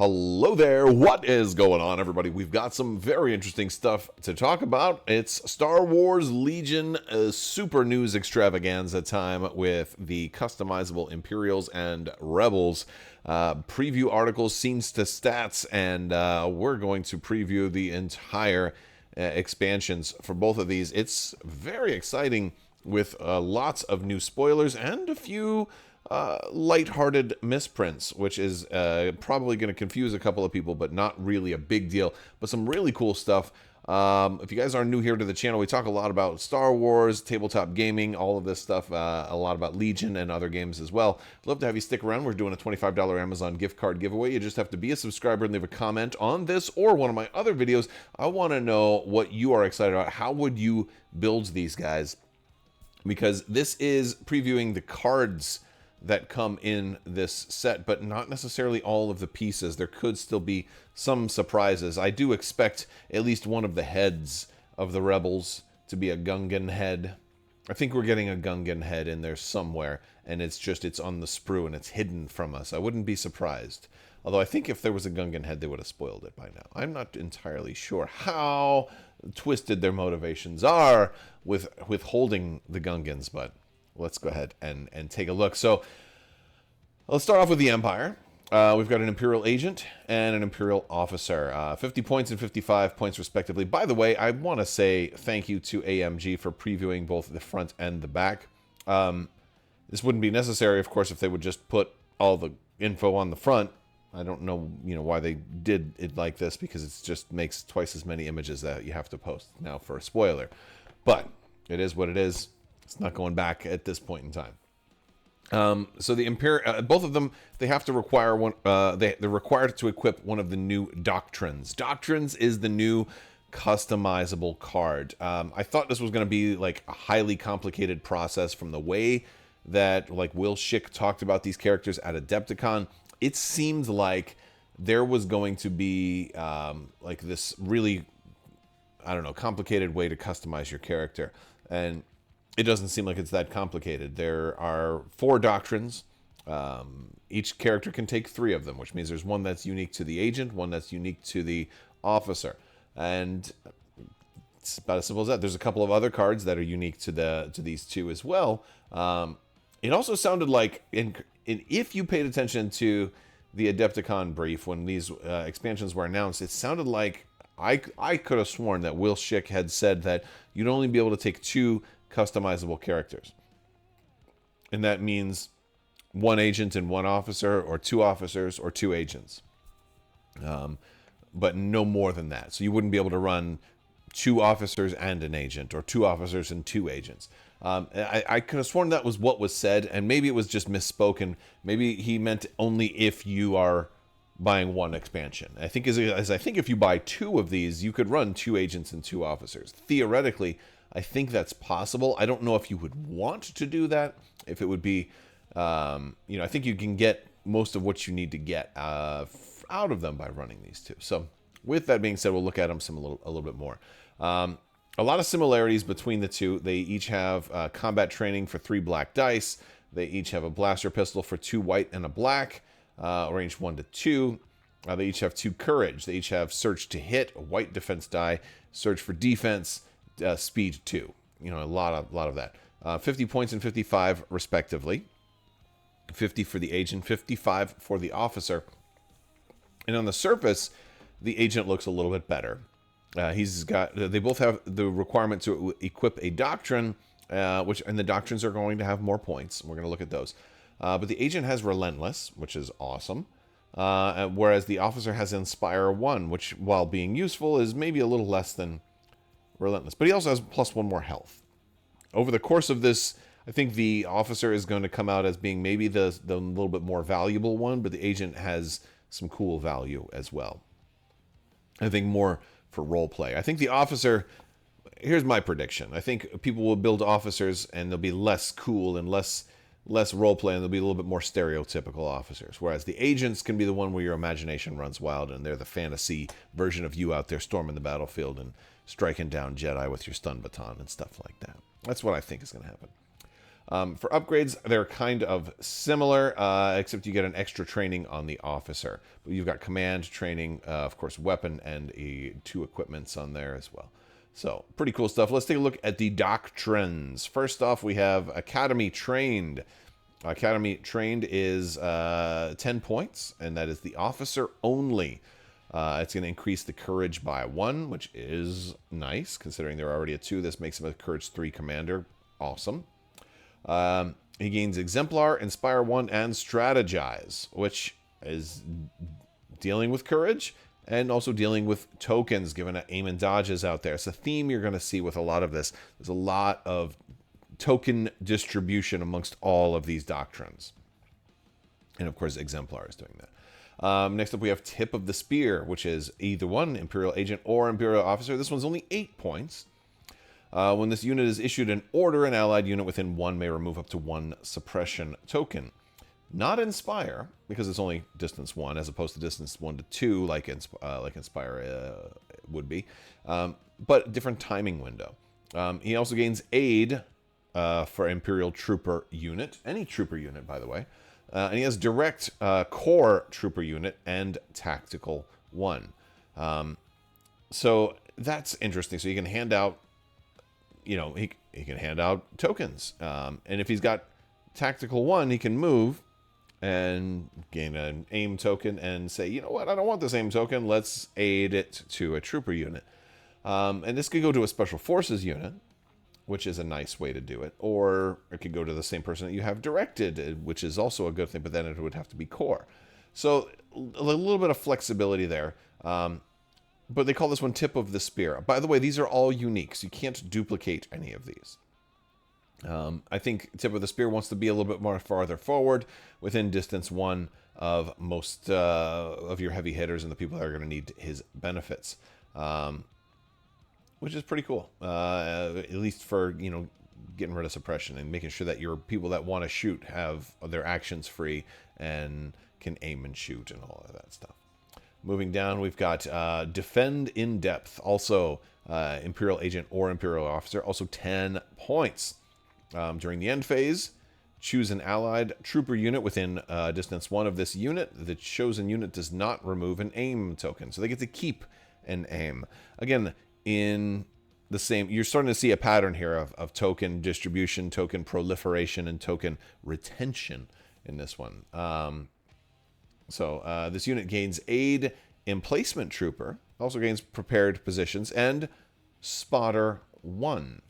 Hello there, what is going on, everybody? We've got some very interesting stuff to talk about. It's Star Wars Legion super news extravaganza time with the customizable Imperials and Rebels. Preview articles, scenes to stats, and we're going to preview the entire expansions for both of these. It's very exciting with lots of new spoilers and a few lighthearted misprints, which is probably going to confuse a couple of people, but not really a big deal. But some really cool stuff. If you guys are new here to the channel, we talk a lot about Star Wars, tabletop gaming, all of this stuff, a lot about Legion and other games as well. I'd love to have you stick around. We're doing a $25 Amazon gift card giveaway. You just have to be a subscriber and leave a comment on this or one of my other videos. I want to know what you are excited about. How would you build these guys? Because this is previewing the cards that come in this set, but not necessarily all of the pieces. There could still be some surprises. I do expect at least one of the heads of the Rebels to be a Gungan head. I think we're getting a Gungan head in there somewhere, and it's on the sprue and it's hidden from us. I wouldn't be surprised. Although I think if there was a Gungan head, they would have spoiled it by now. I'm not entirely sure how twisted their motivations are with holding the Gungans, but let's go ahead and take a look. So let's start off with the Empire. We've got an Imperial agent and an Imperial officer. 50 points and 55 points respectively. By the way, I want to say thank you to AMG for previewing both the front and the back. This wouldn't be necessary, of course, if they would just put all the info on the front. I don't know, why they did it like this, because it just makes twice as many images that you have to post now for a spoiler. But it is what it is. It's not going back at this point in time. So the Imperial, both of them, they have to require one. They're required to equip one of the new doctrines. Doctrines is the new customizable card. I thought this was going to be like a highly complicated process from the way that Will Schick talked about these characters at Adepticon. It seemed like there was going to be this really, complicated way to customize your character, and it doesn't seem like it's that complicated. There are 4 doctrines. Each character can take 3 of them, which means there's one that's unique to the agent, one that's unique to the officer. And it's about as simple as that. There's a couple of other cards that are unique to these 2 as well. It also sounded like, if you paid attention to the Adepticon brief when these expansions were announced, it sounded like I could have sworn that Will Schick had said that you'd only be able to take 2 customizable characters, and that means 1 agent and 1 officer, or 2 officers or 2 agents, but no more than that. So you wouldn't be able to run 2 officers and an agent, or 2 officers and 2 agents. I could have sworn that was what was said, and maybe it was just misspoken. Maybe he meant only if you are buying 1 expansion. I think as I think if you buy 2 of these, you could run 2 agents and 2 officers. Theoretically, I think that's possible. I don't know if you would want to do that. If it would be, I think you can get most of what you need to get out of them by running these 2. So with that being said, we'll look at them a little bit more. A lot of similarities between the 2. They each have combat training for 3 black dice. They each have a blaster pistol for 2 white and a black, range 1 to 2. They each have 2 courage. They each have surge to hit, a white defense die, surge for defense, speed 2. A lot of that. 50 points and 55 respectively. 50 for the agent, 55 for the officer. And on the surface, the agent looks a little bit better. They both have the requirement to equip a doctrine, and the doctrines are going to have more points. We're going to look at those. But the agent has Relentless, which is awesome. Whereas the officer has Inspire 1, which, while being useful, is maybe a little less than Relentless. But he also has +1 more health. Over the course of this, I think the officer is going to come out as being maybe the little bit more valuable one, but the agent has some cool value as well. I think more for role play. I think the officer, here's my prediction. I think people will build officers and they'll be less cool and less role play, and they'll be a little bit more stereotypical officers. Whereas the agents can be the one where your imagination runs wild, and they're the fantasy version of you out there storming the battlefield and striking down Jedi with your stun baton and stuff like that. That's what I think is going to happen. For upgrades, they're kind of similar, except you get an extra training on the officer. But you've got command training, of course, weapon, and 2 equipments on there as well. So, pretty cool stuff. Let's take a look at the doctrines. First off, we have Academy Trained. Academy Trained is 10 points, and that is the officer only. It's going to increase the courage by 1, which is nice, considering they're already at 2. This makes him a courage 3 commander. Awesome. He gains Exemplar, Inspire 1, and Strategize, which is dealing with courage and also dealing with tokens, given that aim and dodges out there. It's a theme you're going to see with a lot of this. There's a lot of token distribution amongst all of these doctrines. And of course, Exemplar is doing that. Next up, we have Tip of the Spear, which is either one, Imperial Agent or Imperial Officer. This one's only 8 points. When this unit is issued an order, an allied unit within 1 may remove up to 1 suppression token. Not Inspire, because it's only distance 1, as opposed to distance 1 to 2, like Inspire would be. But different timing window. He also gains Aid for Imperial Trooper unit. Any Trooper unit, by the way. And he has Direct Core Trooper unit and Tactical 1. So that's interesting. So you can hand out, he can hand out tokens. And if he's got Tactical 1, he can move and gain an aim token and say, you know what, I don't want this aim token. Let's aid it to a trooper unit. And this could go to a Special Forces unit, which is a nice way to do it. Or it could go to the same person that you have directed, which is also a good thing, but then it would have to be core. So a little bit of flexibility there. But they call this one Tip of the Spear. By the way, these are all unique, so you can't duplicate any of these. I think Tip of the Spear wants to be a little bit more farther forward, within distance 1 of most of your heavy hitters and the people that are going to need his benefits, which is pretty cool. At least for getting rid of suppression and making sure that your people that want to shoot have their actions free and can aim and shoot and all of that stuff. Moving down, we've got Defend in Depth, also Imperial Agent or Imperial Officer, also 10 points. During the end phase, choose an allied trooper unit within distance 1 of this unit. The chosen unit does not remove an aim token, so they get to keep an aim. Again, in the same, you're starting to see a pattern here of token distribution, token proliferation, and token retention in this one. So this unit gains Aid Emplacement Trooper, also gains Prepared Positions, and Spotter 1.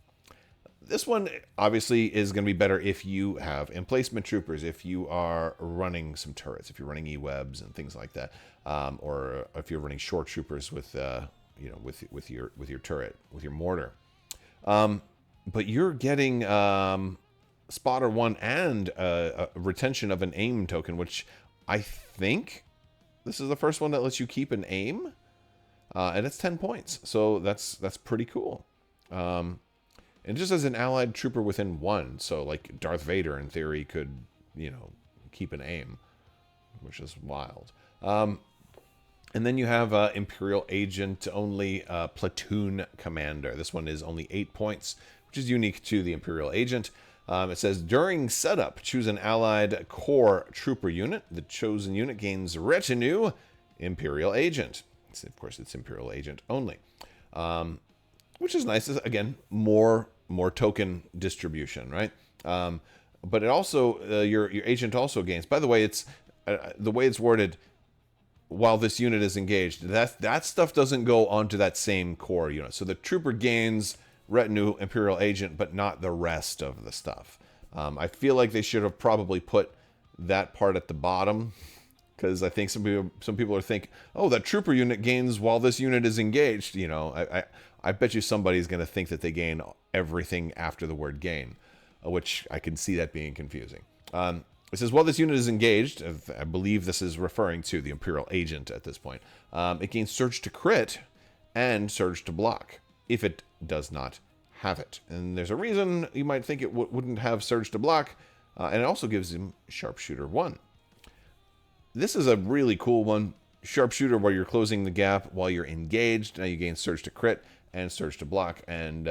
This one obviously is going to be better if you have emplacement troopers, if you are running some turrets, if you're running E-webs and things like that, or if you're running short troopers with with your turret, with your mortar. But you're getting Spotter 1 and a retention of an aim token, which I think this is the first one that lets you keep an aim, and it's 10 points. So that's pretty cool. And just as an allied trooper within 1, so like Darth Vader in theory could, keep an aim, which is wild. And then you have Imperial Agent only Platoon Commander. This one is only 8 points, which is unique to the Imperial Agent. It says, during setup, choose an allied core trooper unit. The chosen unit gains Retinue Imperial Agent. Of course, it's Imperial Agent only. Which is nice. Again, more token distribution, right? But it also your agent also gains. By the way, it's the way it's worded. While this unit is engaged, that stuff doesn't go onto that same core unit. So the trooper gains Retinue Imperial Agent, but not the rest of the stuff. I feel like they should have probably put that part at the bottom, because I think some people are thinking, oh, that trooper unit gains while this unit is engaged. I bet you somebody's going to think that they gain everything after the word gain, which I can see that being confusing. It says, while this unit is engaged, I believe this is referring to the Imperial Agent at this point, it gains Surge to Crit and Surge to Block, if it does not have it. And there's a reason you might think it wouldn't have Surge to Block, and it also gives him Sharpshooter 1. This is a really cool one. Sharpshooter, where you're closing the gap while you're engaged. Now you gain Surge to Crit and Surge to Block, and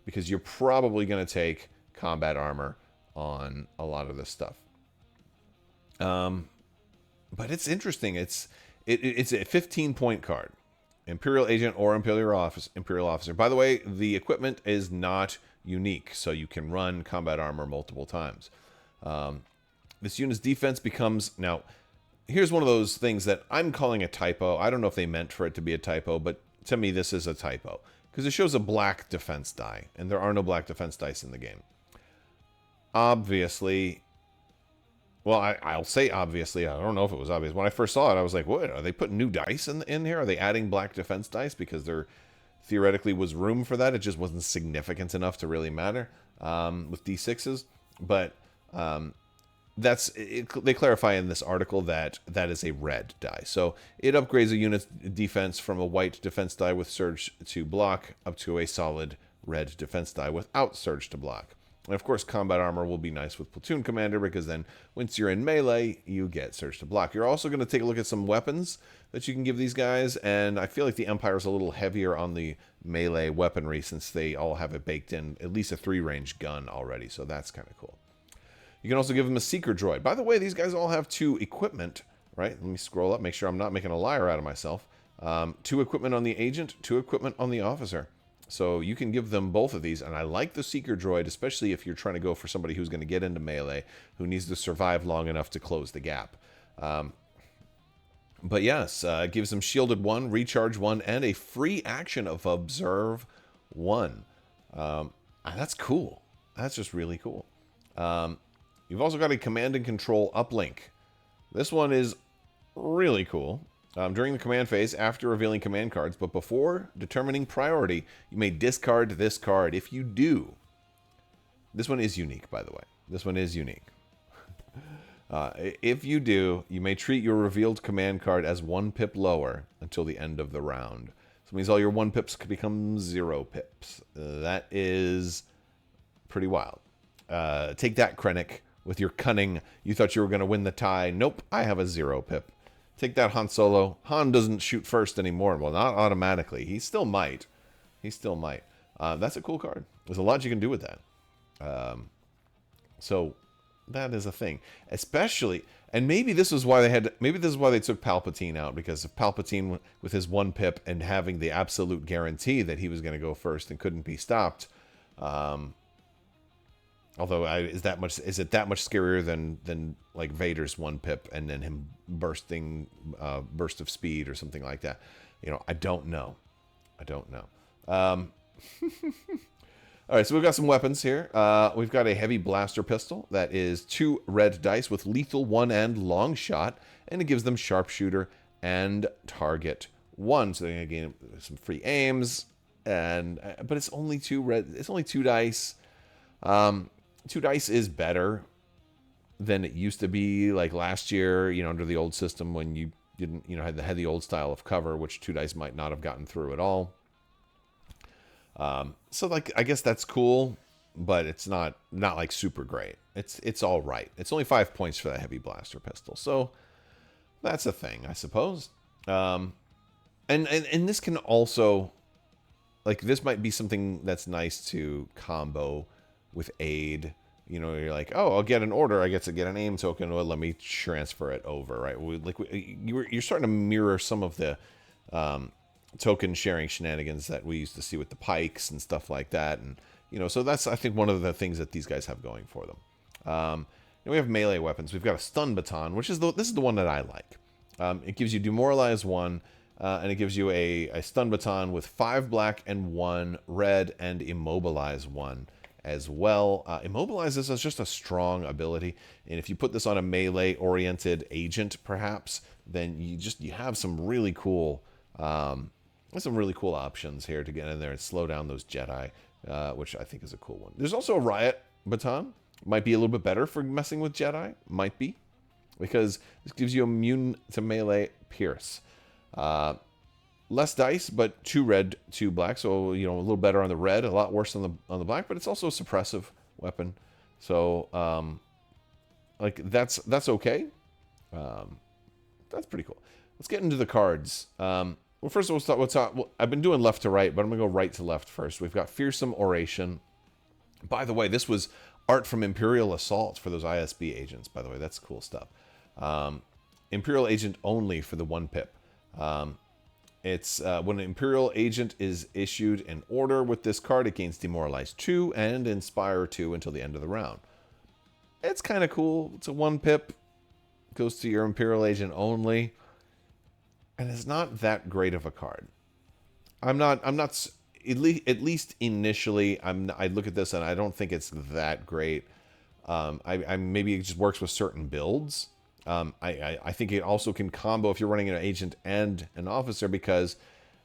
because you're probably going to take combat armor on a lot of this stuff. But it's interesting. It's a 15-point card. Imperial Agent or Imperial Officer. By the way, the equipment is not unique, so you can run combat armor multiple times. This unit's defense becomes... Now, here's one of those things that I'm calling a typo. I don't know if they meant for it to be a typo, but to me this is a typo. Because it shows a black defense die, and there are no black defense dice in the game. Obviously... Well, I'll say obviously. I don't know if it was obvious. When I first saw it, I was like, what? Are they putting new dice in here? Are they adding black defense dice? Because there theoretically was room for that. It just wasn't significant enough to really matter with D6s. But they clarify in this article that that is a red die. So it upgrades a unit's defense from a white defense die with surge to block up to a solid red defense die without surge to block. And of course, combat armor will be nice with Platoon Commander, because then once you're in melee, you get surge to block. You're also going to take a look at some weapons that you can give these guys, and I feel like the Empire is a little heavier on the melee weaponry since they all have it baked in, at least a 3-range gun already, so that's kind of cool. You can also give them a Seeker Droid. By the way, these guys all have 2 equipment, right? Let me scroll up, make sure I'm not making a liar out of myself. 2 equipment on the Agent, 2 equipment on the Officer. So you can give them both of these, and I like the Seeker Droid, especially if you're trying to go for somebody who's going to get into melee, who needs to survive long enough to close the gap. But yes, it gives them Shielded 1, Recharge 1, and a free action of Observe 1. That's cool. That's just really cool. You've also got a Command and Control Uplink. This one is really cool. During the command phase, after revealing command cards, but before determining priority, you may discard this card. If you do, this one is unique, by the way. This one is unique. If you do, you may treat your revealed command card as 1 pip lower until the end of the round. So it means all your 1 pips could become 0 pips. That is pretty wild. Take that, Krennic, with your cunning. You thought you were going to win the tie. Nope, I have a 0 pip. Take that, Han Solo. Han doesn't shoot first anymore. Well, not automatically. He still might. He still might. That's a cool card. There's a lot you can do with that. So that is a thing. Especially, and maybe this is why maybe this is why they took Palpatine out, because of Palpatine with his 1 pip and having the absolute guarantee that he was going to go first and couldn't be stopped. Although, is it that much scarier than like Vader's 1 pip and then him bursting burst of speed or something like that? You know, I don't know. All right, so we've got some weapons here. We've got a heavy blaster pistol that is 2 red dice with lethal 1 and long shot, and it gives them sharpshooter and target 1. So they're gonna gain some free aims, but it's only 2 red. It's only 2 dice. 2 dice is better than it used to be, like last year, you know, under the old system when you didn't, you know, had the old style of cover, which 2 dice might not have gotten through at all. So like, I guess that's cool, but it's not like super great. It's all right. It's only 5 points for that heavy blaster pistol, so that's a thing, I suppose. And this can also, like, this might be something that's nice to combo with aid. You know, you're like, oh, I'll get an order, I get to get an aim token, well, let me transfer it over, right? You're starting to mirror some of the token sharing shenanigans that we used to see with the pikes and stuff like that, and you know, so that's, I think, one of the things that these guys have going for them. We have melee weapons. We've got a stun baton, which is this is the one that I like. It gives you Demoralize 1, and it gives you a stun baton with 5 black and 1 red, and Immobilize 1 as well. Immobilize is just a strong ability, and if you put this on a melee-oriented agent, perhaps, then you have some really cool options here to get in there and slow down those Jedi, which I think is a cool one. There's also a riot baton. Might be a little bit better for messing with Jedi. Might be, because this gives you immune to melee pierce. Less dice, but 2 red, 2 black. So, you know, a little better on the red, a lot worse on the black, but it's also a suppressive weapon. So, like, that's okay. That's pretty cool. Let's get into the cards. Well, first of all, well, I've been doing left to right, but I'm going to go right to left first. We've got Fearsome Oration. By the way, this was Art from Imperial Assault for those ISB agents, by the way. That's cool stuff. Imperial agent only for the 1 pip. It's when an Imperial agent is issued an order with this card, it gains Demoralize 2 and Inspire 2 until the end of the round. It's kind of cool. It's a 1 pip. Goes to your Imperial agent only. And it's not that great of a card. I'm not at least initially, I look at this and I don't think it's that great. Maybe it just works with certain builds. I think it also can combo if you're running an agent and an officer, because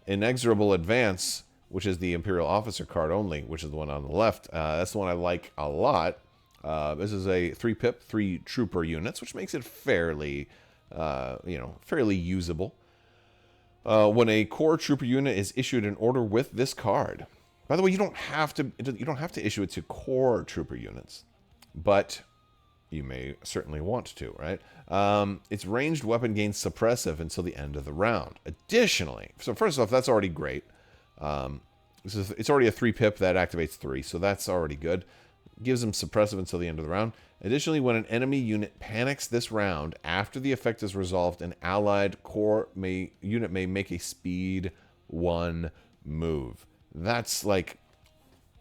Inexorable Advance, which is the Imperial Officer card only, which is the one on the left, that's the one I like a lot. This is a 3 pip, 3 trooper units, which makes it fairly, fairly usable. When a core trooper unit is issued an order with this card. By the way, you don't have to issue it to core trooper units, but you may certainly want to, right? Its ranged weapon gains suppressive until the end of the round. Additionally, so first off, that's already great. It's already a 3 pip that activates 3, so that's already good. Gives them suppressive until the end of the round. Additionally, when an enemy unit panics this round, after the effect is resolved, an allied core unit may make a speed 1 move. That's like,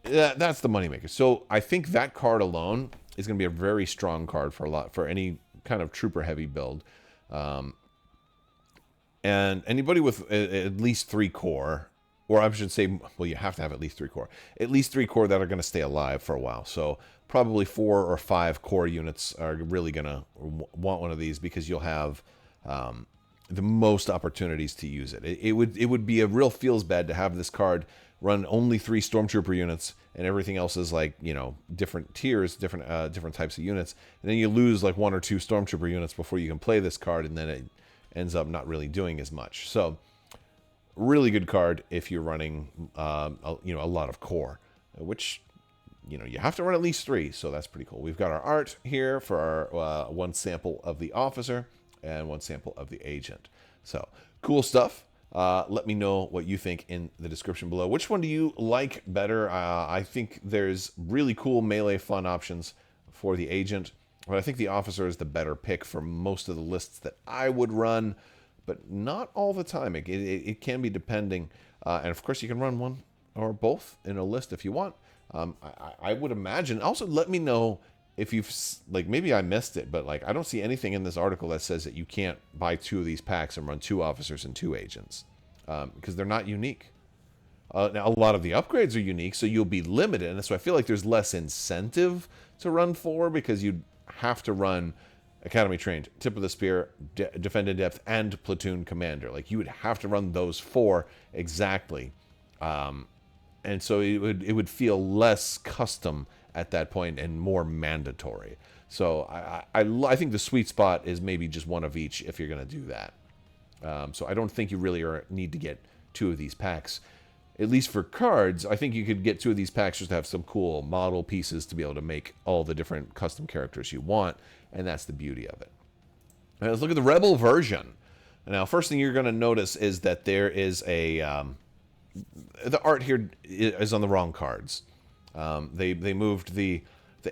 that's the moneymaker. So I think that card alone is going to be a very strong card for any kind of trooper heavy build. And anybody with at least 3 core, or I should say, well, you have to have at least 3 core. At least 3 core that are going to stay alive for a while. So probably 4 or 5 core units are really going to want one of these, because you'll have the most opportunities to use it. It would be a real feels bad to have this card run only 3 Stormtrooper units and everything else is like, different tiers, different types of units. And then you lose like 1 or 2 Stormtrooper units before you can play this card, and then it ends up not really doing as much. So really good card if you're running, a lot of core, which, you have to run at least 3. So that's pretty cool. We've got our art here for our 1 sample of the officer and 1 sample of the agent. So cool stuff. Let me know what you think in the description below. Which one do you like better? I think there's really cool melee fun options for the agent, but I think the officer is the better pick for most of the lists that I would run. But not all the time. It can be depending. And of course, you can run one or both in a list if you want. I would imagine. Also, let me know if you've, maybe I missed it, but I don't see anything in this article that says that you can't buy 2 of these packs and run 2 officers and 2 agents, because they're not unique. Now, a lot of the upgrades are unique, so you'll be limited. And so I feel like there's less incentive to run 4, because you'd have to run Academy Trained, Tip of the Spear, Defend in Depth, and Platoon Commander. You would have to run those 4 exactly. And so it would feel less custom at that point and more mandatory. So I think the sweet spot is maybe just 1 of each if you're going to do that. So I don't think you really need to get 2 of these packs. At least for cards, I think you could get 2 of these packs just to have some cool model pieces to be able to make all the different custom characters you want. And that's the beauty of it. Now, let's look at the Rebel version. Now, first thing you're going to notice is that there is the art here is on the wrong cards. They moved the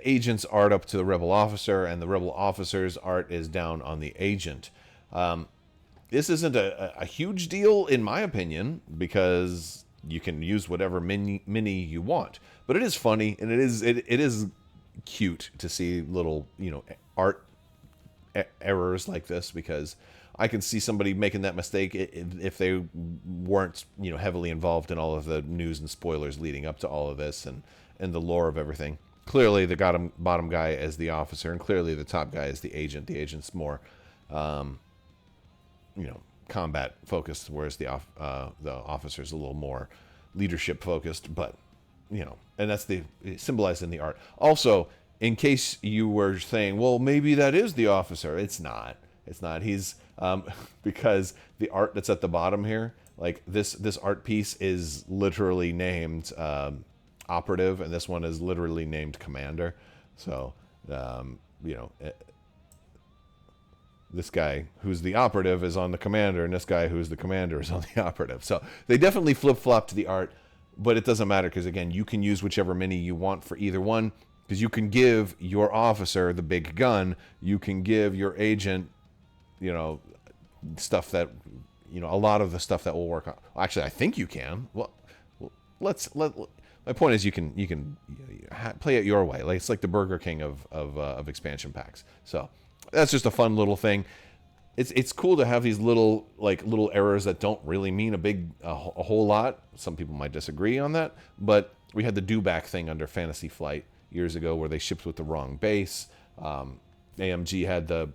agent's art up to the Rebel officer, and the Rebel officer's art is down on the agent. This isn't a huge deal, in my opinion, because you can use whatever mini you want. But it is funny, and it is cute to see little, art errors like this, because I can see somebody making that mistake if they weren't, heavily involved in all of the news and spoilers leading up to all of this and the lore of everything. Clearly, the bottom guy is the officer, and clearly the top guy is the agent. The agent's more, combat focused, whereas the officer's a little more leadership focused. But, and that's symbolized in the art. Also, in case you were saying, well, maybe that is the officer. It's not. It's not. He's, because the art that's at the bottom here, this art piece is literally named Operative, and this one is literally named Commander. So, this guy who's the operative is on the commander, and this guy who's the commander is on the operative. So they definitely flip-flopped the art, but it doesn't matter, because, again, you can use whichever mini you want for either one. Because you can give your officer the big gun, you can give your agent, you know, stuff that, you know, a lot of the stuff that will work on. Actually, I think you can. Well, my point is you can play it your way. Like it's like the Burger King of expansion packs. So that's just a fun little thing. It's cool to have these little errors that don't really mean a whole lot. Some people might disagree on that, but we had the do back thing under Fantasy Flight years ago where they shipped with the wrong base. AMG had the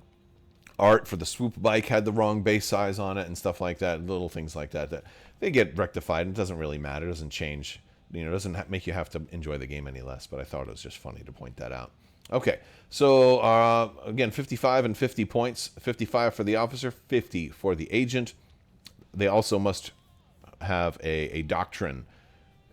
art for the swoop bike had the wrong base size on it and stuff like that. Little things like that that they get rectified. It doesn't really matter. It doesn't change. You know, it doesn't make you have to enjoy the game any less. But I thought it was just funny to point that out. Okay, so again, 55 and 50 points. 55 for the officer, 50 for the agent. They also must have a doctrine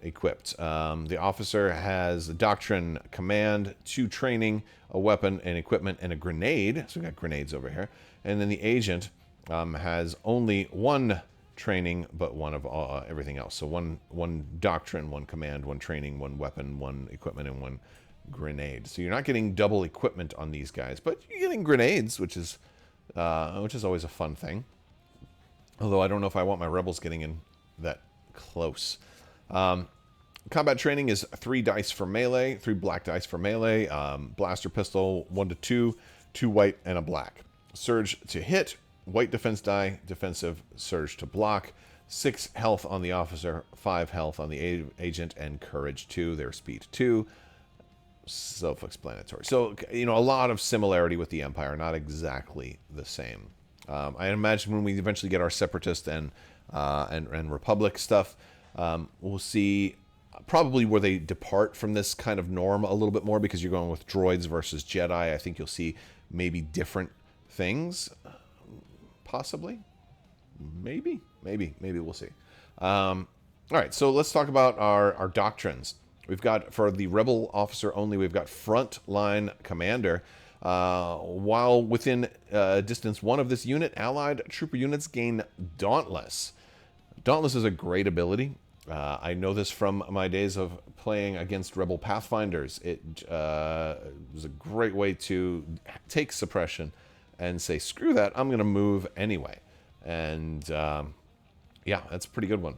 equipped. The officer has a doctrine, command, 2 training, a weapon, and equipment, and a grenade. So we got grenades over here. And then the agent has only 1 training, but 1 of everything else. So one doctrine, 1 command, 1 training, 1 weapon, 1 equipment, and 1 grenade. So you're not getting double equipment on these guys, but you're getting grenades, which is always a fun thing. Although I don't know if I want my rebels getting in that close. Combat training is 3 dice for melee, 3 black dice for melee. Blaster pistol 1 to 2, 2 white and a black. Surge to hit, white defense die, defensive surge to block. 6 health on the officer, 5 health on the agent, and courage 2. Their speed 2. Self-explanatory. So, you know, a lot of similarity with the Empire, not exactly the same. I imagine when we eventually get our Separatist and Republic stuff, we'll see probably where they depart from this kind of norm a little bit more because you're going with droids versus Jedi. I think you'll see maybe different things, possibly. Maybe we'll see. All right, so let's talk about our doctrines. We've got, for the Rebel officer only, we've got Frontline Commander. While within distance 1 of this unit, allied trooper units gain Dauntless. Dauntless is a great ability. I know this from my days of playing against Rebel Pathfinders. It was a great way to take suppression and say, screw that, I'm going to move anyway. And yeah, that's a pretty good one.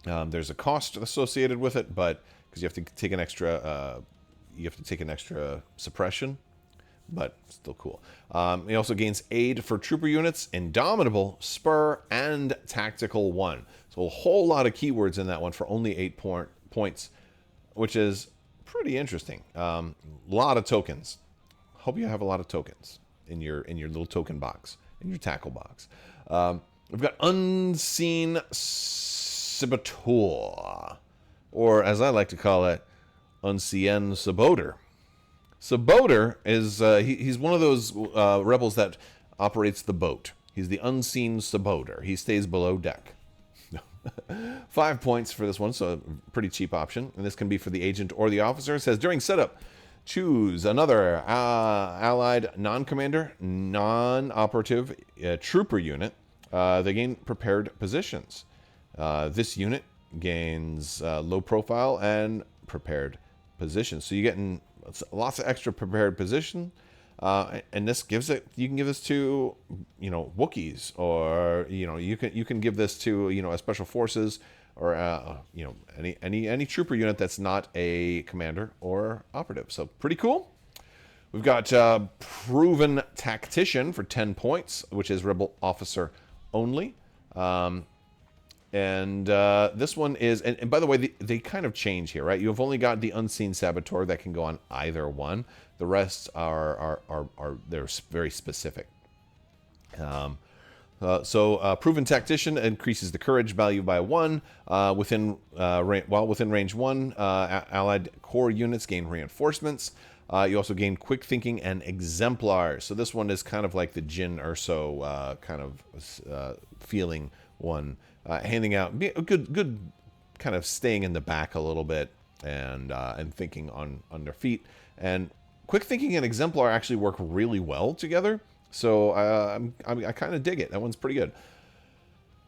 There's a cost associated with it, but because you have to take an extra suppression, but still cool. It also gains aid for trooper units, Indomitable, Spur, and Tactical 1. So a whole lot of keywords in that one for only 8 points, which is pretty interesting. Lot of tokens. Hope you have a lot of tokens in your little token box, in your tackle box. We've got Unseen Saboteur, or as I like to call it, Unseen Saboteur. Saboteur is he's one of those rebels that operates the boat. He's the Unseen Saboteur. He stays below deck. 5 points for this one, so a pretty cheap option. And this can be for the agent or the officer. It says, during setup, choose another allied non-commander, non-operative trooper unit. They gain prepared positions. This unit gains low profile and prepared positions. So you're getting lots of extra prepared position. And this gives it, you can give this to, you know, Wookiees, or, you know, you can give this to, you know, a special forces, or, you know, any trooper unit that's not a commander or operative. So pretty cool. We've got Proven Tactician for 10 points, which is Rebel Officer only. And this one is, and by the way, they kind of change here, right? You've only got the Unseen Saboteur that can go on either one. The rest are they're very specific. So Proven Tactician increases the courage value by 1. While within range 1, allied core units gain reinforcements. You also gain quick thinking and exemplars. So this one is kind of like the Jyn Erso kind of feeling one, handing out a good kind of staying in the back a little bit and thinking on their feet. And quick thinking and exemplar actually work really well together. So I kind of dig it. That one's pretty good.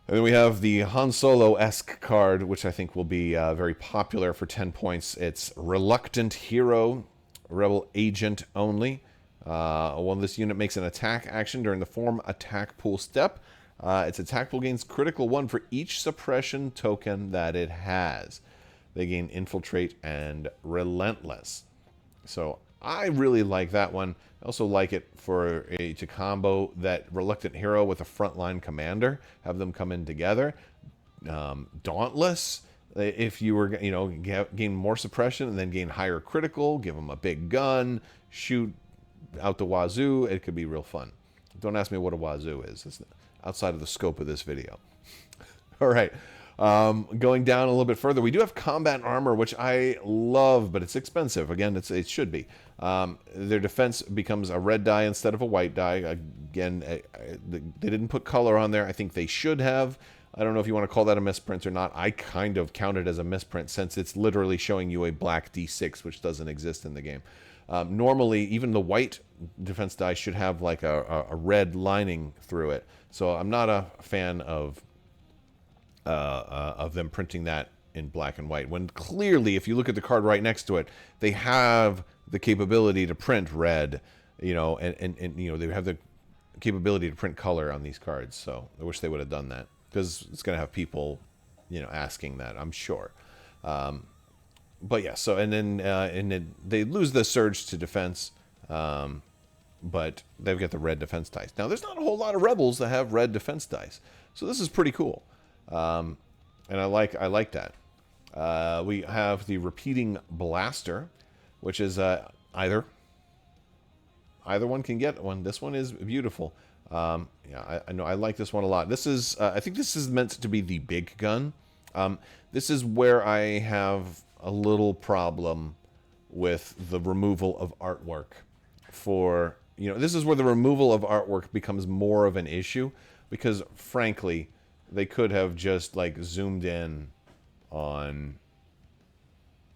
And then we have the Han Solo-esque card, which I think will be very popular for 10 points. It's Reluctant Hero. Rebel agent only. Well, this unit makes an attack action during the form attack pool step. Its attack pool gains critical 1 for each suppression token that it has. They gain infiltrate and relentless. So I really like that one. I also like it to combo that reluctant hero with a frontline commander. Have them come in together. Dauntless. If you were, gain more suppression and then gain higher critical, give them a big gun, shoot out the wazoo. It could be real fun. Don't ask me what a wazoo is. It's outside of the scope of this video. All right. Going down a little bit further, we do have combat armor, which I love, but it's expensive. Again, it should be. Their defense becomes a red die instead of a white die. Again, they didn't put color on there. I think they should have. I don't know if you want to call that a misprint or not. I kind of count it as a misprint since it's literally showing you a black D6, which doesn't exist in the game. Normally, even the white defense die should have like a red lining through it. So I'm not a fan of them printing that in black and white, when clearly, if you look at the card right next to it, they have the capability to print red, and they have the capability to print color on these cards. So I wish they would have done that, because it's going to have people, asking that, I'm sure. But yeah, so and then they lose the surge to defense, but they've got the red defense dice. Now, there's not a whole lot of rebels that have red defense dice, so this is pretty cool. And I like that. We have the repeating blaster, which is either one can get one. This one is beautiful. Yeah, I know I like this one a lot. This is I think this is meant to be the big gun. This is where I have a little problem with the removal of artwork. This is where the removal of artwork becomes more of an issue, because frankly, they could have just zoomed in on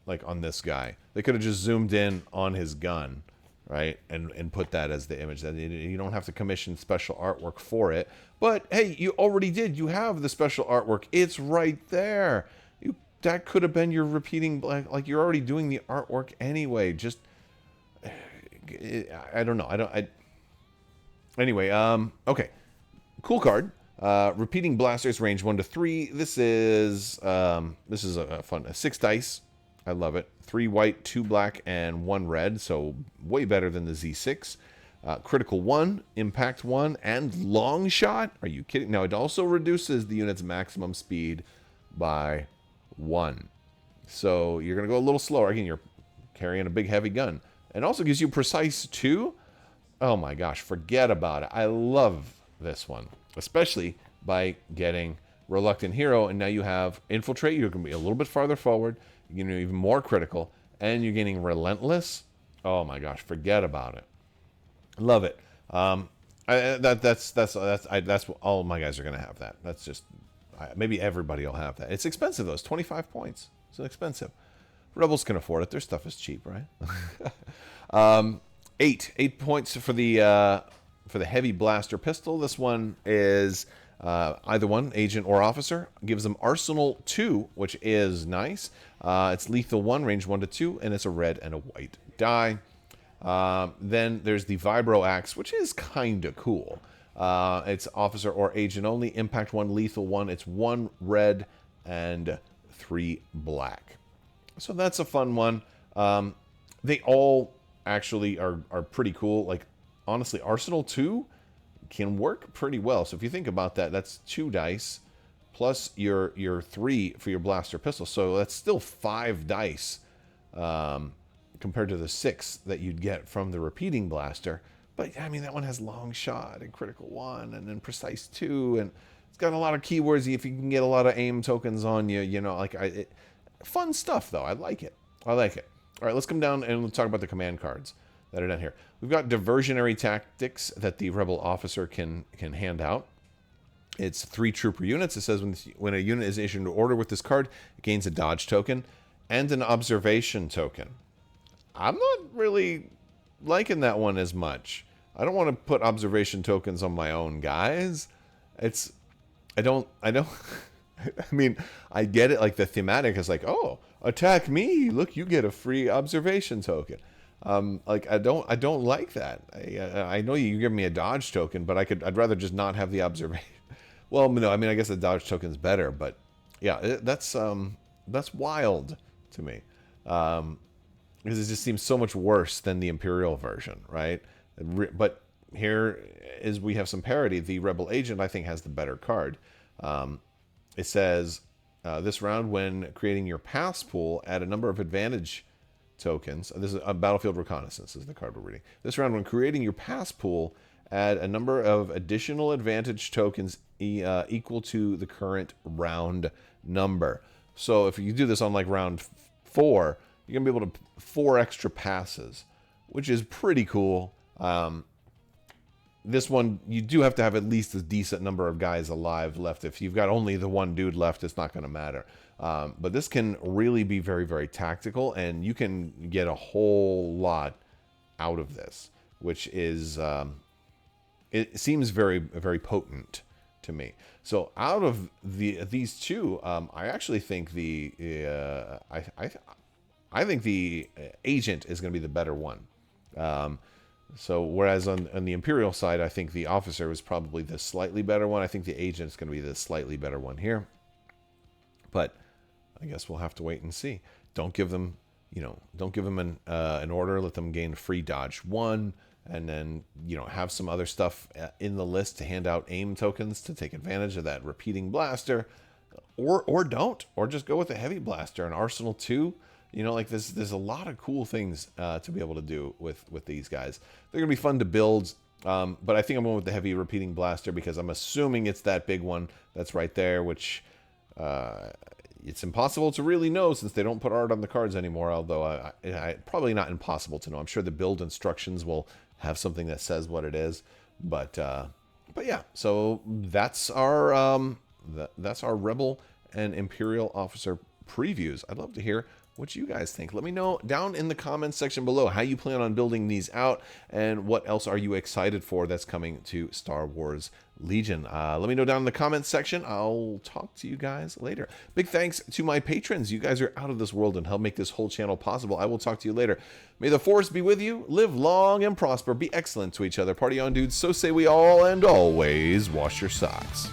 this guy. They could have just zoomed in on his gun, right? And put that as the image. That you don't have to commission special artwork for it. But hey, you already did. You have the special artwork. It's right there. That could have been your repeating, you're already doing the artwork anyway. Just I don't know. Anyway, okay. Cool card. Repeating blasters, range 1 to 3. This is a fun 6 dice. I love it. 3 white, 2 black, and 1 red. So way better than the Z6. Critical 1, impact 1, and long shot. Are you kidding? Now it also reduces the unit's maximum speed by 1. So you're gonna go a little slower. Again, you're carrying a big heavy gun. And also gives you precise 2. Oh my gosh, forget about it. I love this one, especially by getting reluctant hero, and now you have infiltrate. You're going to be a little bit farther forward. You're getting even more critical, and you're getting relentless. Oh my gosh, forget about it. Love it. That's all my guys are going to have that. That's just maybe everybody will have that. It's expensive though. It's 25 points. It's expensive. Rebels can afford it. Their stuff is cheap, right? 8 points for the heavy blaster pistol. This one is either one, agent or officer. Gives them Arsenal 2, which is nice. It's lethal 1, range 1 to 2, and it's a red and a white die. Then there's the Vibro Axe, which is kind of cool. It's officer or agent only. Impact 1, lethal 1. It's 1 red and 3 black. So that's a fun one. They all actually are pretty cool. Honestly, Arsenal 2 can work pretty well. So if you think about that, that's 2 dice plus your 3 for your blaster pistol. So that's still 5 dice compared to the 6 that you'd get from the repeating blaster. But I mean, that one has long shot and critical 1 and then precise 2, and it's got a lot of keywords. If you can get a lot of aim tokens on you, fun stuff though. I like it. All right, let's come down and let's talk about the command cards that are down here. We've got diversionary tactics that the rebel officer can hand out. It's 3 trooper units. It says when a unit is issued an order with this card, it gains a dodge token and an observation token. I'm not really liking that one as much. I don't want to put observation tokens on my own guys. I don't I mean, I get it, the thematic is oh, attack me, look, you get a free observation token. Like I don't like that. I know you give me a dodge token, but I'd rather just not have the observation. Well, no, I mean I guess the dodge token's better, but yeah, that's wild to me. Because it just seems so much worse than the Imperial version, right? But here is we have some parity. The Rebel Agent, I think, has the better card. It says, this round, when creating your pass pool, add a number of advantage tokens. This is a Battlefield Reconnaissance is the card we're reading. This round, when creating your pass pool, add a number of additional advantage tokens equal to the current round number. So if you do this on like round 4, you're going to be able to 4 extra passes, which is pretty cool. This one, you do have to have at least a decent number of guys alive left. If you've got only the one dude left, it's not going to matter. But this can really be very, very tactical, and you can get a whole lot out of this, which is, it seems very, very potent to me. So out of these two, I actually think I think the agent is going to be the better one. So whereas on the Imperial side, I think the officer was probably the slightly better one. I think the agent is going to be the slightly better one here. But I guess we'll have to wait and see. Don't give them, don't give them an order. Let them gain free dodge 1, and then have some other stuff in the list to hand out aim tokens to take advantage of that repeating blaster, or don't, or just go with a heavy blaster, an Arsenal 2. Like there's a lot of cool things to be able to do with these guys. They're going to be fun to build, but I think I'm going with the heavy repeating blaster because I'm assuming it's that big one that's right there, which it's impossible to really know since they don't put art on the cards anymore, although I probably not impossible to know. I'm sure the build instructions will have something that says what it is. But yeah, so that's our Rebel and Imperial Officer previews. I'd love to hear what you guys think. Let me know down in the comments section below how you plan on building these out, and what else are you excited for that's coming to Star Wars Legion. Let me know down in the comments section. I'll talk to you guys later. Big thanks to my patrons. You guys are out of this world and help make this whole channel possible. I will talk to you later. May the Force be with you. Live long and prosper. Be excellent to each other. Party on, dudes. So say we all, and always wash your socks.